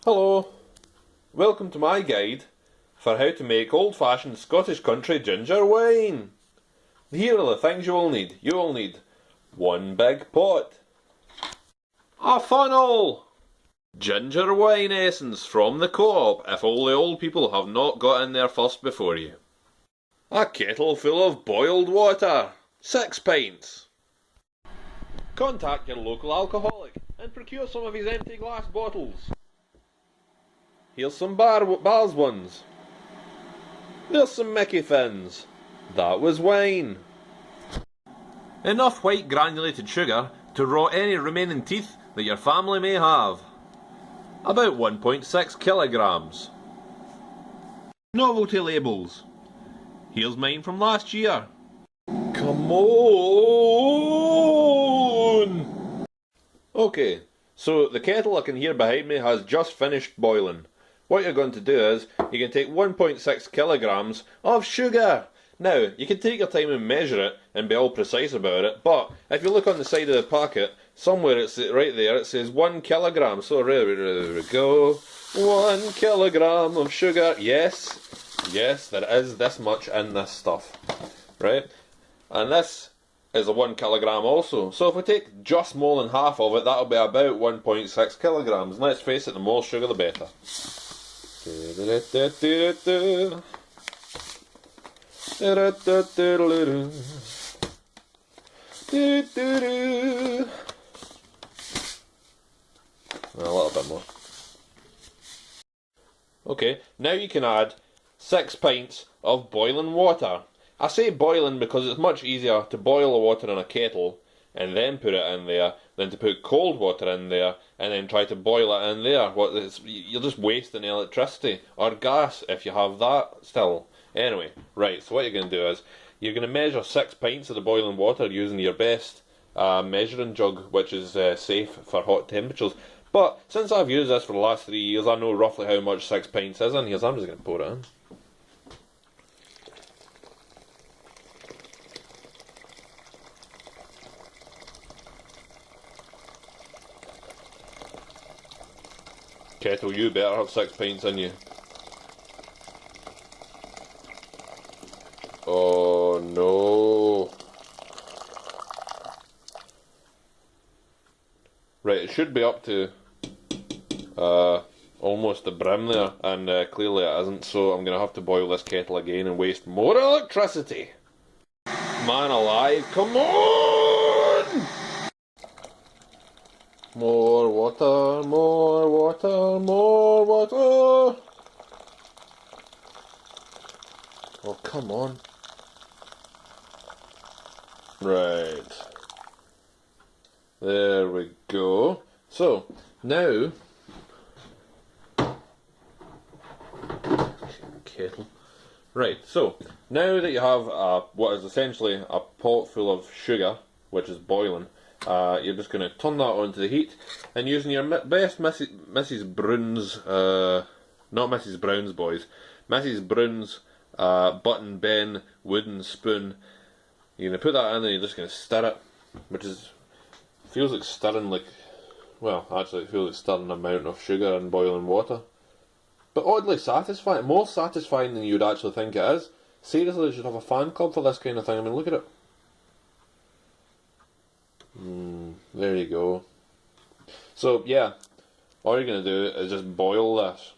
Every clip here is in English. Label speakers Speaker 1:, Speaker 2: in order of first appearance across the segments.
Speaker 1: Hello, welcome to my guide for how to make old-fashioned Scottish country ginger wine. Here are the things you will need. You will need one big pot, a funnel, ginger wine essence from the co-op if all the old people have not got in there first before you, a kettle full of boiled water, 6 pints. Contact your local alcoholic and procure some of his empty glass bottles. Here's some bars ones. There's some Mickey Fins. That was wine. Enough white granulated sugar to rot any remaining teeth that your family may have. About 1.6 kilograms. Novelty labels. Here's mine from last year. Come on! Okay, so the kettle I can hear behind me has just finished boiling. What you're going to do is, you can take 1.6 kilograms of sugar. Now, you can take your time and measure it and be all precise about it, but if you look on the side of the packet, somewhere it's right there, it says 1 kilogram. So there we go. 1 kilogram of sugar. Yes, there is this much in this stuff. Right? And this is a 1 kilogram also. So if we take just more than half of it, that'll be about 1.6 kilograms. And let's face it, the more sugar the better. A little bit more. Okay, now you can add 6 pints of boiling water. I say boiling because it's much easier to boil the water in a kettle and then put it in there than to put cold water in there and then try to boil it in there. You're just wasting electricity or gas if you have that still. Anyway, right, so what you're going to do is you're going to measure 6 pints of the boiling water using your best measuring jug, which is safe for hot temperatures. But since I've used this for the last 3 years, I know roughly how much 6 pints is in here, so I'm just going to pour it in. Kettle, you better have 6 pints in you. Oh no. Right, it should be up to almost the brim there, and clearly it isn't, so I'm going to have to boil this kettle again and waste more electricity. Man alive, come on! More water, more water, more water! Oh, come on. Right. There we go. So, now... Kettle. Right, so, now that you have what is essentially a pot full of sugar, which is boiling, you're just going to turn that onto the heat, and using your best Mrs. Brown's, not Mrs. Brown's, boys, Mrs. Brown's button Ben wooden spoon, you're going to put that in and you're just going to stir it, which feels like stirring well, actually it feels like stirring a mountain of sugar in boiling water. But oddly satisfying, more satisfying than you'd actually think it is. Seriously, you should have a fan club for this kind of thing. I mean, look at it. There you go. So, yeah, all you're going to do is just boil this.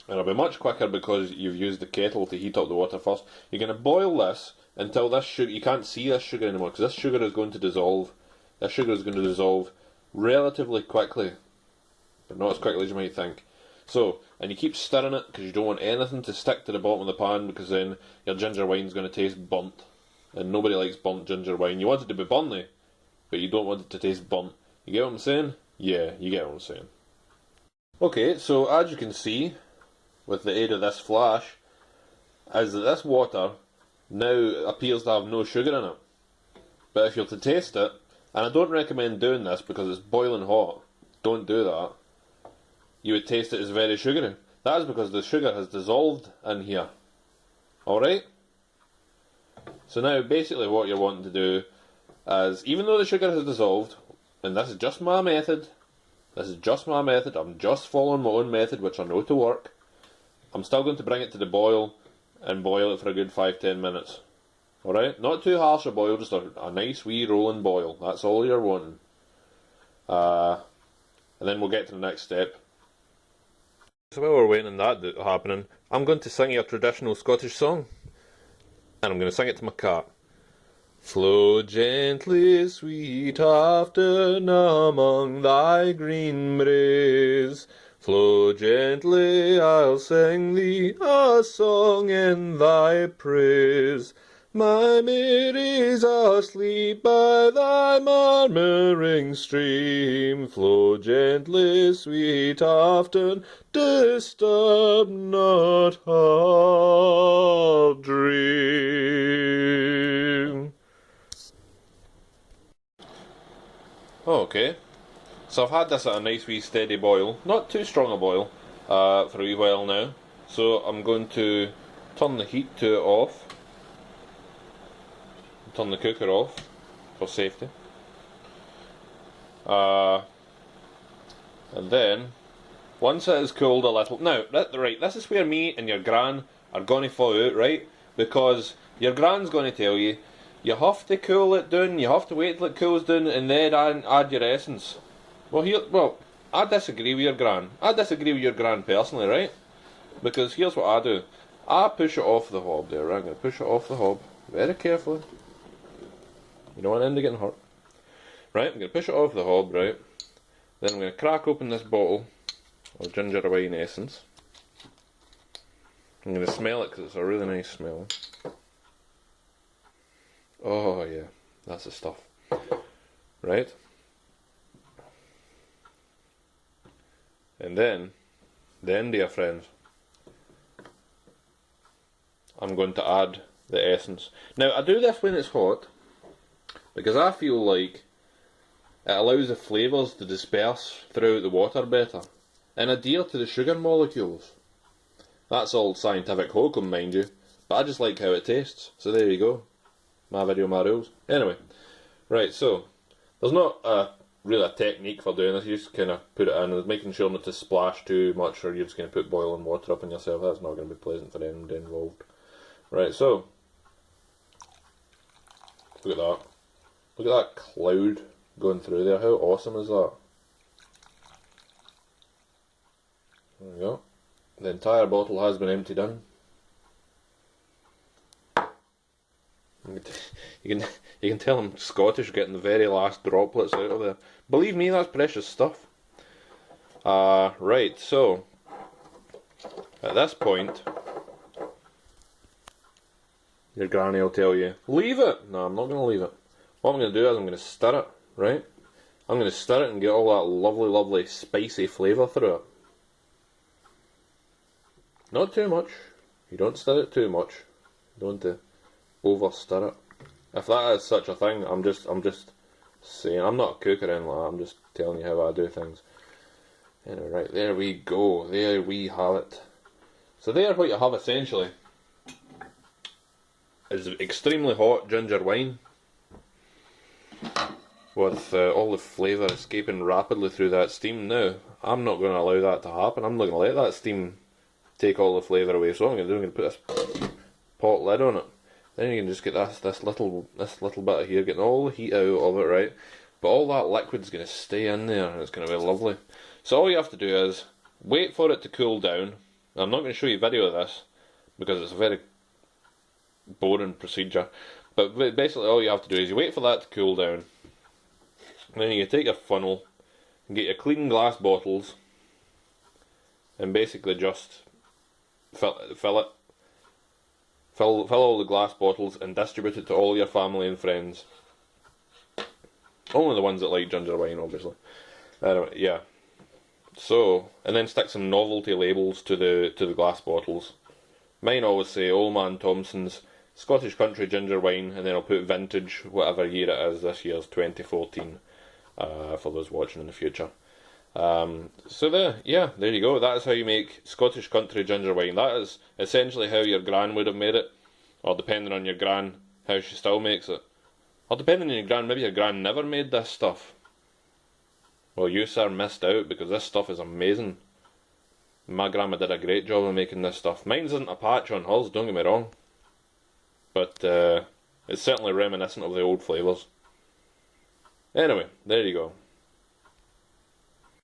Speaker 1: And it'll be much quicker because you've used the kettle to heat up the water first. You're going to boil this until this sugar, you can't see this sugar anymore, because this sugar is going to dissolve. This sugar is going to dissolve relatively quickly, but not as quickly as you might think. So, and you keep stirring it because you don't want anything to stick to the bottom of the pan, because then your ginger wine's going to taste burnt. And nobody likes burnt ginger wine. You want it to be burny, but you don't want it to taste burnt. You get what I'm saying? Yeah, you get what I'm saying. Okay, so as you can see, with the aid of this flash, is that this water now appears to have no sugar in it. But if you're to taste it, and I don't recommend doing this because it's boiling hot, don't do that, you would taste it as very sugary. That is because the sugar has dissolved in here. Alright? So now basically what you're wanting to do is, even though the sugar has dissolved, and this is just my method, This is just my method. I'm just following my own method, which I know to work. I'm still going to bring it to the boil and boil it for a good 5-10 minutes. Alright? Not too harsh a boil, just a nice wee rolling boil. That's all you're wanting. And then we'll get to the next step. So while we're waiting on that happening, I'm going to sing you a traditional Scottish song. And I'm going to sing it to my cat. Flow gently, sweet Afton, among thy green braes. Flow gently, I'll sing thee a song in thy praise. My Mary's asleep by thy murmuring stream. Flow gently, sweet Afton, disturb not her dream. Okay, so I've had this at a nice wee steady boil, not too strong a boil, for a wee while now. So I'm going to turn the heat to it off. Turn the cooker off for safety. And then, once it has cooled a little... Now, right, this is where me and your gran are going to fall out, right? Because your gran's going to tell you, you have to cool it down, you have to wait till it cools down, and then add your essence. Well, I disagree with your gran. I disagree with your gran personally, right? Because here's what I do. I push it off the hob there, right? I'm going to push it off the hob very carefully. You don't want it to get hurt. Right, I'm going to push it off the hob, right? Then I'm going to crack open this bottle of ginger wine essence. I'm going to smell it because it's a really nice smell. Oh yeah, that's the stuff. Right? And then, dear friends, I'm going to add the essence. Now, I do this when it's hot, because I feel like it allows the flavours to disperse throughout the water better and adhere to the sugar molecules. That's all scientific hokum, mind you, but I just like how it tastes, so there you go. My video, my rules. Anyway, right, so there's not really a technique for doing this. You just kind of put it in, making sure not to splash too much, or you're just going to put boiling water up on yourself. That's not going to be pleasant for anybody involved. Right, so look at that. Look at that cloud going through there. How awesome is that? There we go. The entire bottle has been emptied in. You can tell I'm Scottish getting the very last droplets out of there. Believe me, that's precious stuff. Right, so at this point, your granny will tell you, leave it! No, I'm not going to leave it. What I'm going to do is I'm going to stir it, right? I'm going to stir it and get all that lovely, lovely spicy flavour through it. Not too much. You don't stir it too much. You don't want to over stir it. If that is such a thing, I'm just saying. I'm not a cook or anything like that. I'm just telling you how I do things. Anyway, right, there we go. There we have it. So there, what you have essentially is extremely hot ginger wine with all the flavour escaping rapidly through that steam. Now, I'm not going to allow that to happen. I'm not going to let that steam take all the flavour away. So what I'm going to put this pot lid on it. Then you can just get this little bit of here, getting all the heat out of it, right? But all that liquid's going to stay in there, and it's going to be lovely. So all you have to do is wait for it to cool down. Now, I'm not going to show you a video of this because it's a very boring procedure. But basically, all you have to do is you wait for that to cool down. And then you take your funnel and get your clean glass bottles, and basically just fill all the glass bottles and distribute it to all your family and friends. Only the ones that like ginger wine, obviously. Anyway, yeah. So, and then stick some novelty labels to the glass bottles. Mine always say Old Man Thompson's Scottish Country Ginger Wine, and then I'll put vintage, whatever year it is. This year's 2014, for those watching in the future. So there you go. That is how you make Scottish Country Ginger Wine. That is essentially how your gran would have made it, or depending on your gran, how she still makes it. Or depending on your gran, maybe your gran never made this stuff. Well, you, sir, missed out because this stuff is amazing. My grandma did a great job of making this stuff. Mine's isn't a patch on hers, don't get me wrong. But it's certainly reminiscent of the old flavours. Anyway, there you go.